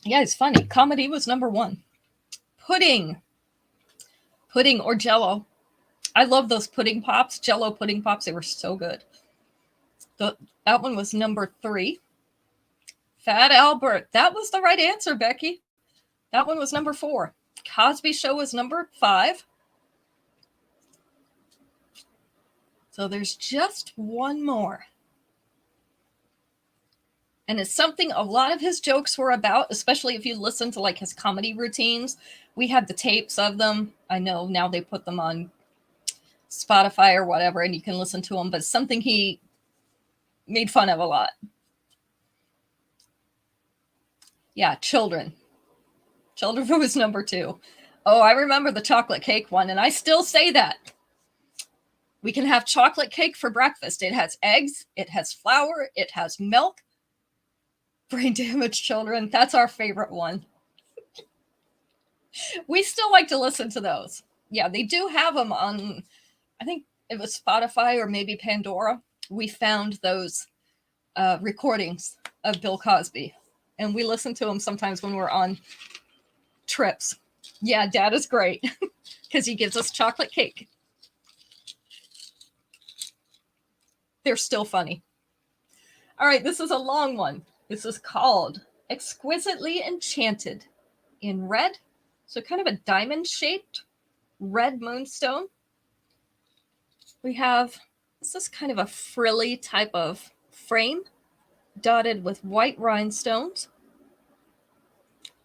S1: Yeah, it's funny. Comedy was number 1. Pudding. Pudding or Jell-O. I love those pudding pops. Jell-O pudding pops. They were so good. That one was number 3. Fat Albert. That was the right answer, Becky. That one was number 4. Cosby Show was number 5. So there's just one more. And it's something a lot of his jokes were about, especially if you listen to like his comedy routines. We had the tapes of them. I know now they put them on Spotify or whatever, and you can listen to them, but something he made fun of a lot. Yeah, children. Children was number 2. Oh, I remember the chocolate cake one, and I still say that. We can have chocolate cake for breakfast. It has eggs, it has flour, it has milk. Brain damaged children. That's our favorite one. We still like to listen to those. Yeah, they do have them on, I think it was Spotify or maybe Pandora. We found those recordings of Bill Cosby, and we listen to them sometimes when we're on trips. Yeah, Dad is great because he gives us chocolate cake. They're still funny. All right, this is a long one. This is called Exquisitely Enchanted in red. So kind of a diamond-shaped red moonstone. We have, this is kind of a frilly type of frame dotted with white rhinestones.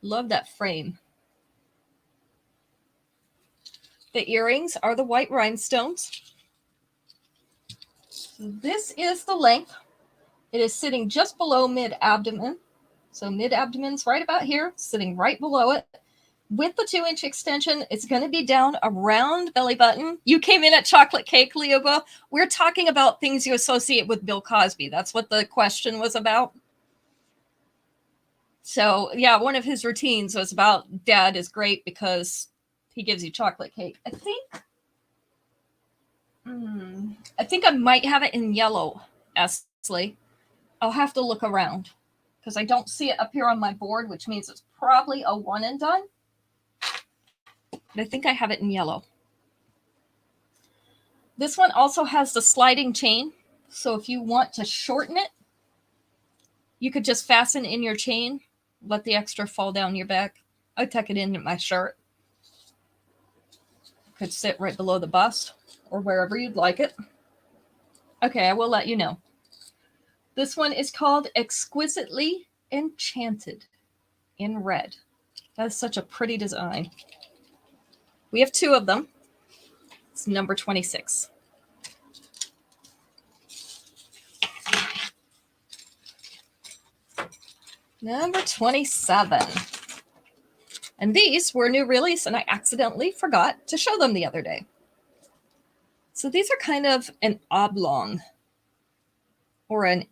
S1: Love that frame. The earrings are the white rhinestones. So this is the length. It is sitting just below mid-abdomen. So mid-abdomen's right about here, sitting right below it. With the 2-inch extension, it's going to be down around belly button. You came in at chocolate cake, Leoba. We're talking about things you associate with Bill Cosby. That's what the question was about. So, yeah, one of his routines was about Dad is great because he gives you chocolate cake. I think I might have it in yellow, Ashley. I'll have to look around because I don't see it up here on my board, which means it's probably a one and done. But I think I have it in yellow. This one also has the sliding chain. So if you want to shorten it, you could just fasten in your chain, let the extra fall down your back. I tuck it in my shirt. Could sit right below the bust or wherever you'd like it. Okay, I will let you know. This one is called Exquisitely Enchanted in red. That is such a pretty design. We have 2 of them. It's number 26. Number 27. And these were a new release, and I accidentally forgot to show them the other day. So these are kind of an oblong or an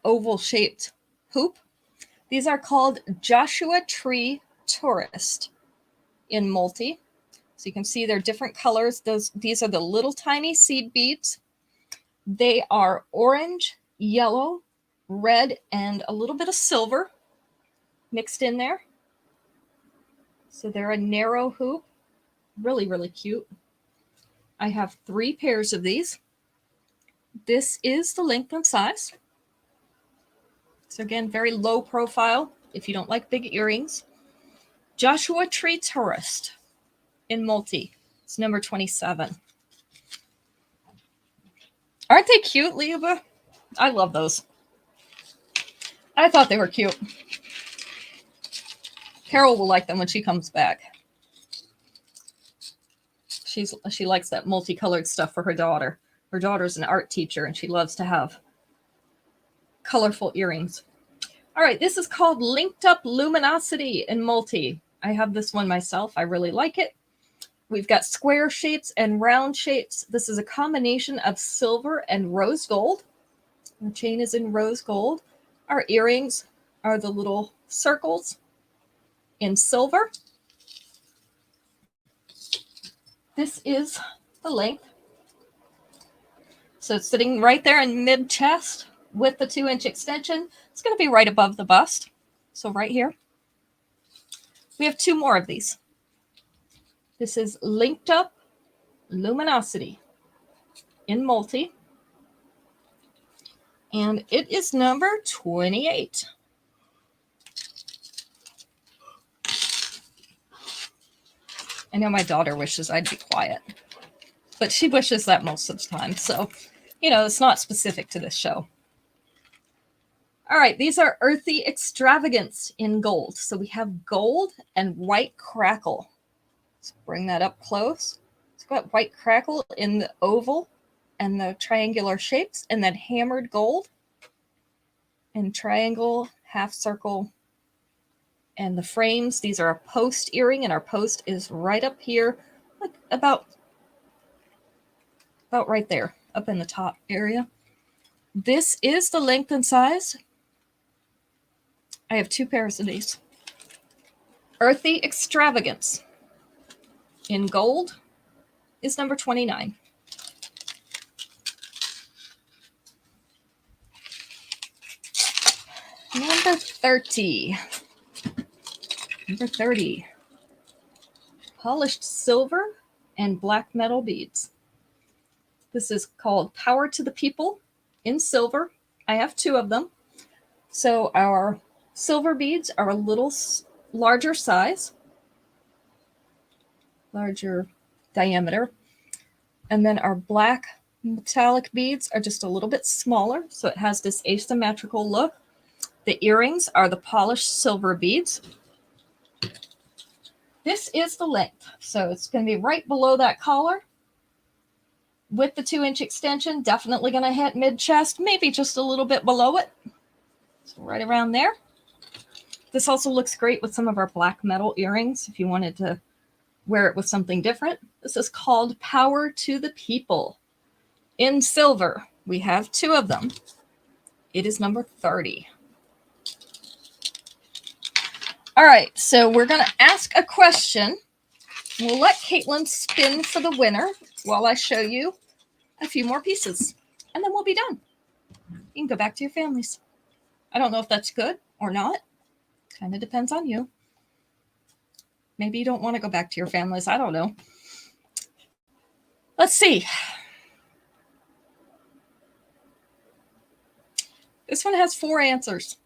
S1: oval-shaped hoop. These are called Joshua Tree Tourist in multi. So you can see they're different colors. These are the little tiny seed beads. They are orange, yellow, red, and a little bit of silver mixed in there. So they're a narrow hoop. Really, really cute. I have 3 pairs of these. This is the length and size. So again, very low profile if you don't like big earrings. Joshua Tree Tourist in multi. It's number 27. Aren't they cute, Liuba? I love those. I thought they were cute. Carol will like them when she comes back. She likes that multicolored stuff for her daughter. Her daughter's an art teacher, and she loves to have colorful earrings. All right, this is called Linked Up Luminosity in multi. I have this one myself. I really like it. We've got square shapes and round shapes. This is a combination of silver and rose gold. The chain is in rose gold. Our earrings are the little circles in silver. This is the length. So it's sitting right there in mid-chest with the 2-inch extension. It's going to be right above the bust. So right here. We have 2 more of these. This is Linked Up Luminosity in multi. And it is number 28. I know my daughter wishes I'd be quiet, but she wishes that most of the time. So, you know, it's not specific to this show. All right, these are Earthy Extravagance in gold. So we have gold and white crackle. Let's bring that up close. It's got white crackle in the oval and the triangular shapes, and then hammered gold and triangle, half circle, and the frames. These are a post earring, and our post is right up here, like about right there, up in the top area. This is the length and size. I have 2 pairs of these. Earthy Extravagance in gold is number 29. Number 30. Number 30. Polished silver and black metal beads. This is called Power to the People in silver. I have 2 of them. So our silver beads are a little larger size, larger diameter. And then our black metallic beads are just a little bit smaller. So it has this asymmetrical look. The earrings are the polished silver beads. This is the length. So it's going to be right below that collar with the 2-inch extension. Definitely going to hit mid-chest, maybe just a little bit below it. So right around there. This also looks great with some of our black metal earrings if you wanted to wear it with something different. This is called Power to the People in silver. We have 2 of them. It is number 30. All right, so we're going to ask a question. We'll let Caitlin spin for the winner while I show you a few more pieces, and then we'll be done. You can go back to your families. I don't know if that's good or not. Kind of depends on you. Maybe you don't want to go back to your families. I don't know. Let's see. This one has 4 answers.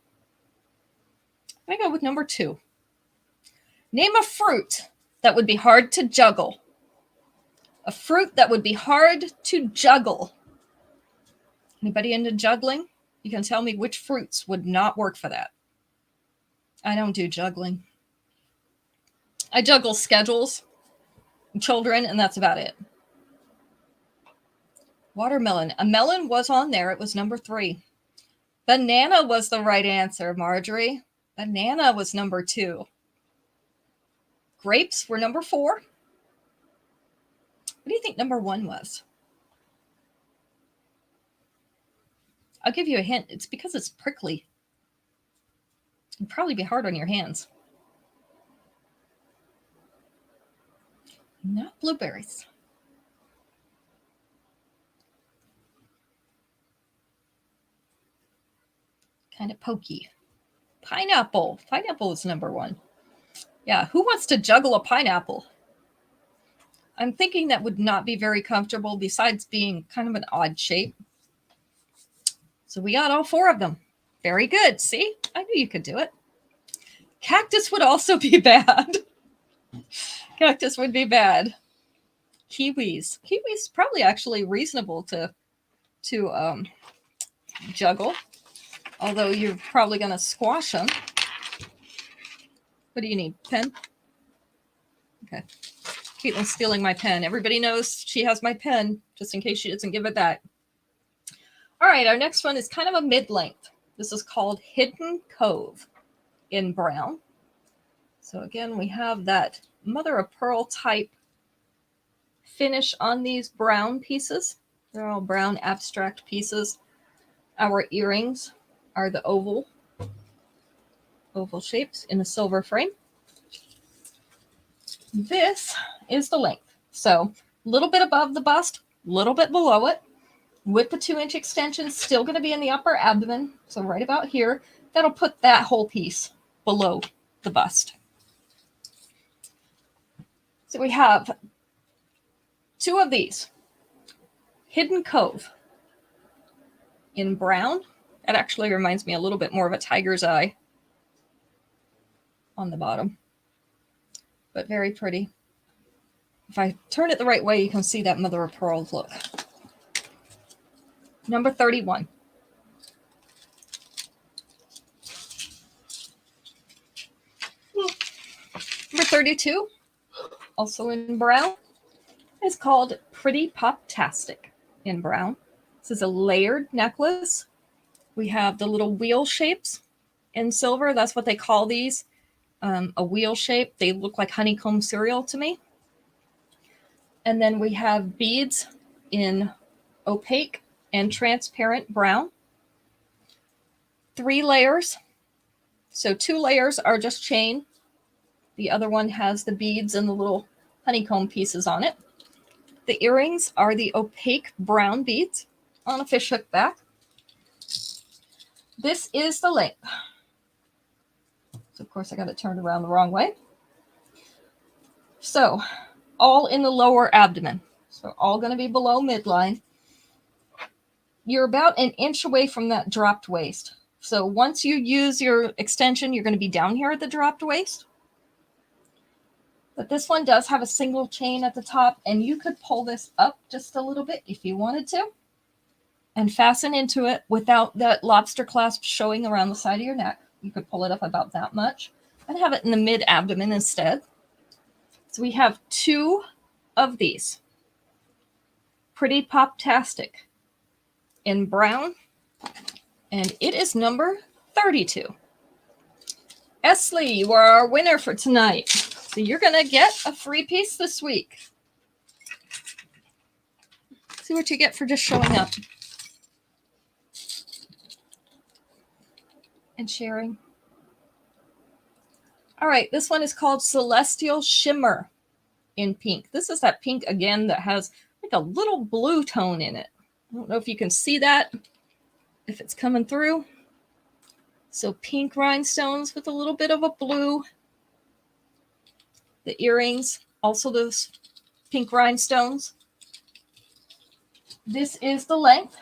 S1: I'm going to go with number 2. Name a fruit that would be hard to juggle. A fruit that would be hard to juggle. Anybody into juggling? You can tell me which fruits would not work for that. I don't do juggling. I juggle schedules, children, and that's about it. Watermelon. A melon was on there. It was number 3. Banana was the right answer, Marjorie. Banana was number 2. Grapes were number 4. What do you think number 1 was? I'll give you a hint. It's because it's prickly. It'd probably be hard on your hands. Not blueberries. Kind of pokey. Pineapple. Pineapple is number 1. Yeah, who wants to juggle a pineapple? I'm thinking that would not be very comfortable besides being kind of an odd shape. So we got all 4 of them. Very good. See? I knew you could do it. Cactus would also be bad. Cactus would be bad. Kiwis. Kiwis probably actually reasonable to juggle. Although you're probably going to squash them. What do you need? Pen? Okay. Caitlin's stealing my pen. Everybody knows she has my pen, just in case she doesn't give it back. All right, our next one is kind of a mid-length. This is called Hidden Cove in brown. So again, we have that mother of pearl type finish on these brown pieces. They're all brown abstract pieces. Our earrings are the oval shapes in a silver frame. This is the length. So a little bit above the bust, a little bit below it, with the 2-inch extension still going to be in the upper abdomen. So right about here, that'll put that whole piece below the bust. So we have 2 of these. Hidden Cove in brown. That actually reminds me a little bit more of a tiger's eye on the bottom. But very pretty. If I turn it the right way, you can see that mother of pearl look. Number 31. Number 32, also in brown, is called Pretty Poptastic in brown. This is a layered necklace. We have the little wheel shapes in silver. That's what they call these. A wheel shape. They look like honeycomb cereal to me. And then we have beads in opaque and transparent brown. 3 layers. So 2 layers are just chain. The other one has the beads and the little honeycomb pieces on it. The earrings are the opaque brown beads on a fishhook back. This is the length. So of course I got it turned around the wrong way. So all in the lower abdomen. So all going to be below midline. You're about an inch away from that dropped waist. So once you use your extension, you're going to be down here at the dropped waist. But this one does have a single chain at the top, and you could pull this up just a little bit if you wanted to and fasten into it without that lobster clasp showing around the side of your neck. You could pull it up about that much and have it in the mid-abdomen instead. So we have 2 of these. Pretty Poptastic in brown, and it is number 32. Esley, you are our winner for tonight. So you're going to get a free piece this week. See what you get for just showing up and sharing. All right, this one is called Celestial Shimmer in pink. This is that pink again that has like a little blue tone in it. I don't know if you can see that, if it's coming through. So pink rhinestones with a little bit of a blue. The earrings, also those pink rhinestones. This is the length.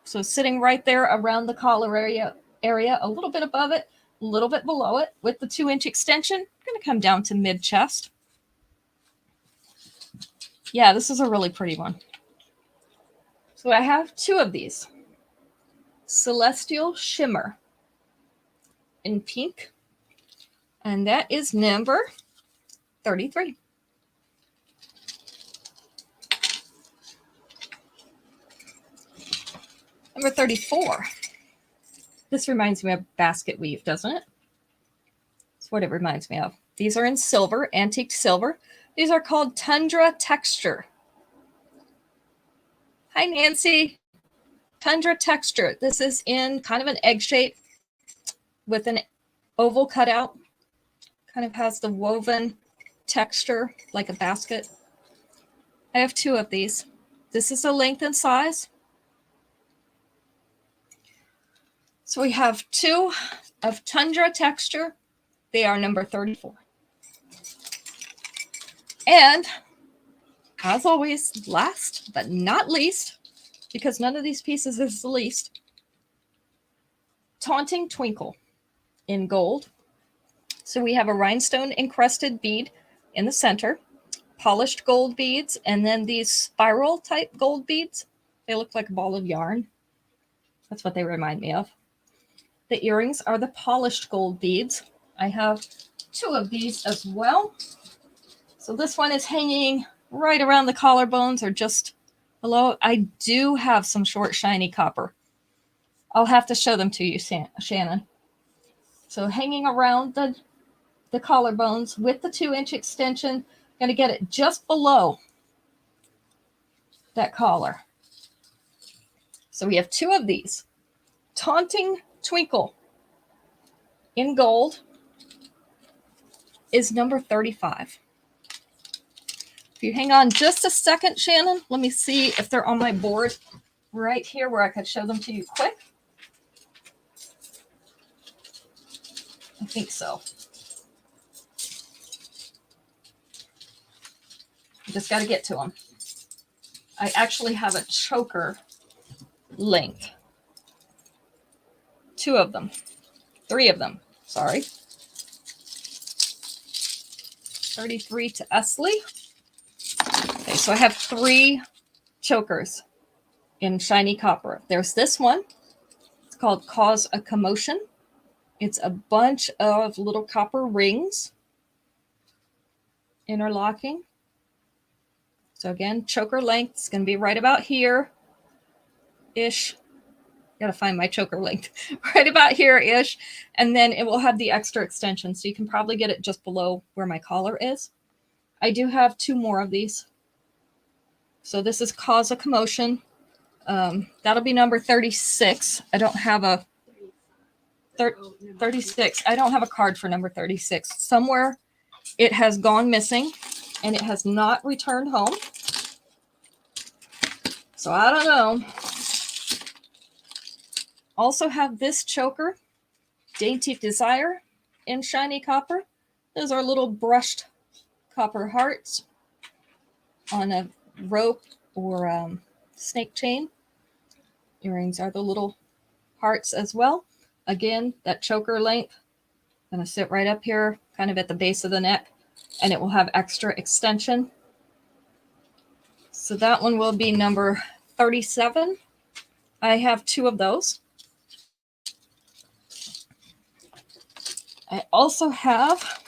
S1: So sitting right there around the collar area, a little bit above it, a little bit below it. With the 2-inch extension, I'm going to come down to mid-chest. Yeah, this is a really pretty one. So I have 2 of these. Celestial Shimmer in pink. And that is number 33. Number 34. This reminds me of basket weave, doesn't it? That's what it reminds me of. These are in silver, antique silver. These are called Tundra Texture. Hi, Nancy. Tundra Texture. This is in kind of an egg shape with an oval cutout. Kind of has the woven texture like a basket. I have 2 of these. This is the length and size. So we have 2 of Tundra Texture. They are number 34. And as always, last but not least, because none of these pieces is the least, Taunting Twinkle in gold. So we have a rhinestone encrusted bead in the center, polished gold beads, and then these spiral type gold beads. They look like a ball of yarn. That's what they remind me of. The earrings are the polished gold beads. I have 2 of these as well. So this one is hanging right around the collarbones or just below. I do have some short shiny copper. I'll have to show them to you, Shannon. So hanging around the collarbones with the 2-inch extension, going to get it just below that collar. So we have 2 of these. Taunting Twinkle in gold is number 35. If you hang on just a second, Shannon, let me see if they're on my board right here where I could show them to you quick. I think so. I just got to get to them. I actually have a choker length. 2 of them. 3 of them. Sorry. 33 to Esley. Okay, so I have 3 chokers in shiny copper. There's this one. It's called Cause a Commotion. It's a bunch of little copper rings interlocking. So again, choker length is going to be right about here-ish. Got to find my choker length. Right about here-ish. And then it will have the extra extension. So you can probably get it just below where my collar is. I do have 2 more of these. So this is Cause a Commotion. That'll be number 36. I don't have a 36. I don't have a card for number 36. Somewhere it has gone missing and it has not returned home. So I don't know. Also have this choker, Dainty Desire in shiny copper. Those are little brushed copper hearts on a rope or snake chain. Earrings are the little hearts as well. Again, that choker length, going to sit right up here, kind of at the base of the neck, and it will have extra extension. So that one will be number 37. I have 2 of those. I also have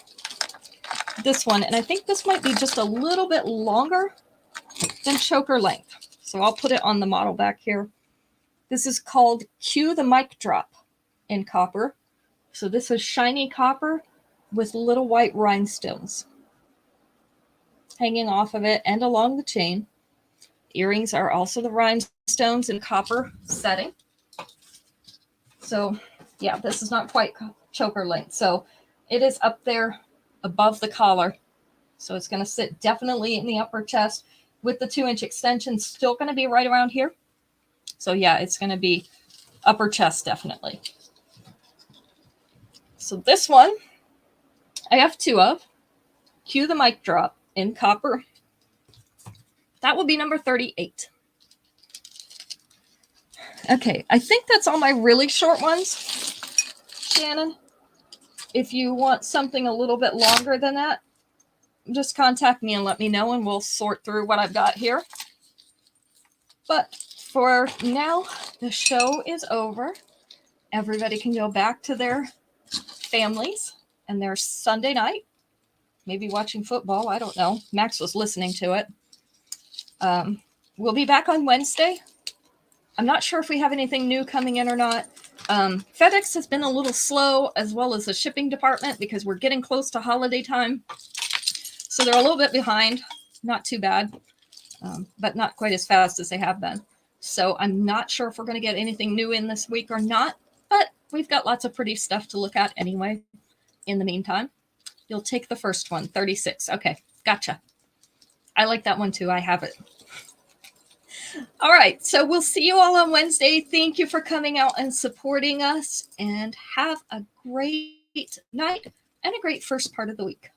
S1: this one, and I think this might be just a little bit longer than choker length. So I'll put it on the model back here. This is called Cue the Mic Drop in copper. So this is shiny copper with little white rhinestones hanging off of it and along the chain. Earrings are also the rhinestones in copper setting. So yeah, this is not quite choker length. So it is up there above the collar. So it's going to sit definitely in the upper chest with the 2-inch extension still going to be right around here. So yeah, it's going to be upper chest definitely. So this one I have 2 of. Cue the Mic Drop in copper. That will be number 38. Okay, I think that's all my really short ones, Shannon. If you want something a little bit longer than that, just contact me and let me know, and we'll sort through what I've got here. But for now, the show is over. Everybody can go back to their families and their Sunday night, maybe watching football. I don't know. Max was listening to it. We'll be back on Wednesday. I'm not sure if we have anything new coming in or not. FedEx has been a little slow, as well as the shipping department, because we're getting close to holiday time. So they're a little bit behind. Not too bad, but not quite as fast as they have been. So I'm not sure if we're going to get anything new in this week or not, but we've got lots of pretty stuff to look at anyway. In the meantime, you'll take the first one, 36. Okay, gotcha. I like that one too. I have it. All right, so we'll see you all on Wednesday. Thank you for coming out and supporting us, and have a great night and a great first part of the week.